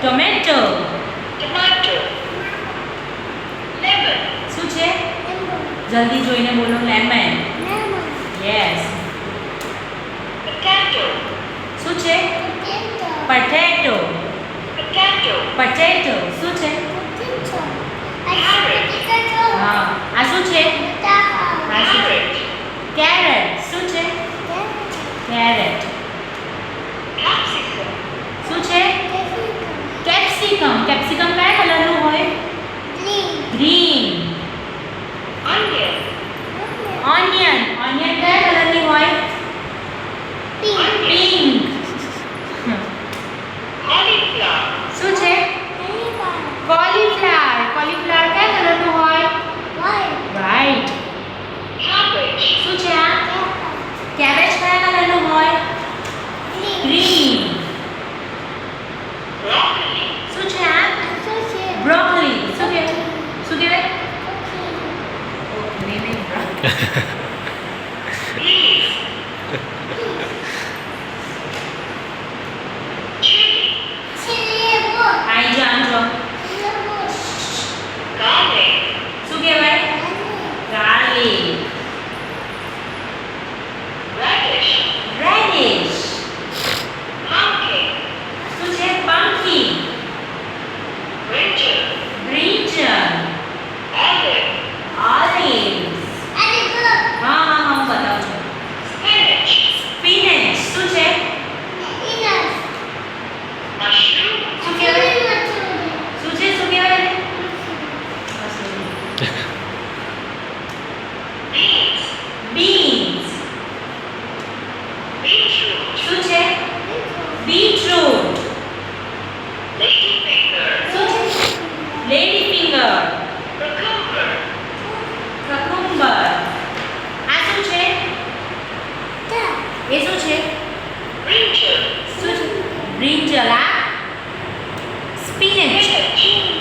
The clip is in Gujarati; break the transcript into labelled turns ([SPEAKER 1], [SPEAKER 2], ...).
[SPEAKER 1] ટોમેટો.
[SPEAKER 2] tomato, lemon,
[SPEAKER 1] શું છે? જલ્દી જોઈને બોલો. લેમન. યસ.
[SPEAKER 2] potato,
[SPEAKER 1] શું છે? પટેટો.
[SPEAKER 2] potato,
[SPEAKER 1] potato. શું છે? હા. આ શું છે? આ શું છે?
[SPEAKER 2] carrot,
[SPEAKER 1] carrot. શું છે? કેરેટ.
[SPEAKER 2] capsicum,
[SPEAKER 1] શું છે? કેપ્સિકમ. કેપ્સિકમ કયા કલરનું હોય? ગ્રીન.
[SPEAKER 2] onion,
[SPEAKER 1] onion. ઓનિયન કયા કલરની હોય? પિંક.
[SPEAKER 2] cauliflower,
[SPEAKER 1] શું છે? કોલીફ્લાવર. કોલીફ્લાવર કયા કલરનું હોય? વ્હાઈટ.
[SPEAKER 2] cabbage,
[SPEAKER 1] શું છે આ? કેબેજ કયા કલરનું હોય? ગ્રીન.
[SPEAKER 2] broccoli,
[SPEAKER 1] શું છે આ? બ્રોકોલી. શું કહેવાય? શું કહેવાય? ઓકે, નહીં
[SPEAKER 2] beef, chili,
[SPEAKER 1] આઈ જાણજો.
[SPEAKER 2] garlic,
[SPEAKER 1] શું કહેવાય? ગાર્લિક.
[SPEAKER 2] radish,
[SPEAKER 1] reddish.
[SPEAKER 2] pumpkin,
[SPEAKER 1] શું છે? Pumpkin.
[SPEAKER 2] brinjal,
[SPEAKER 1] brinjal.
[SPEAKER 2] olive,
[SPEAKER 1] olives. હા હા હા, હું બતાવું છું.
[SPEAKER 2] spinach,
[SPEAKER 1] સ્પિનેચ. શું છે?
[SPEAKER 2] mushroom,
[SPEAKER 1] શું કહેવાય? શું છે? શું કહેવાય એને?
[SPEAKER 2] beans,
[SPEAKER 1] beans.
[SPEAKER 2] beetroot,
[SPEAKER 1] શું છે? બીટરૂટ.
[SPEAKER 2] ladyfinger,
[SPEAKER 1] શું છે? Lady finger.
[SPEAKER 2] cucumber,
[SPEAKER 1] કકુંબર. આ શું છે? એ શું છે?
[SPEAKER 2] brinjal,
[SPEAKER 1] શું છે? બ્રિંજલ. આ સ્પિનેચ.
[SPEAKER 2] spinach,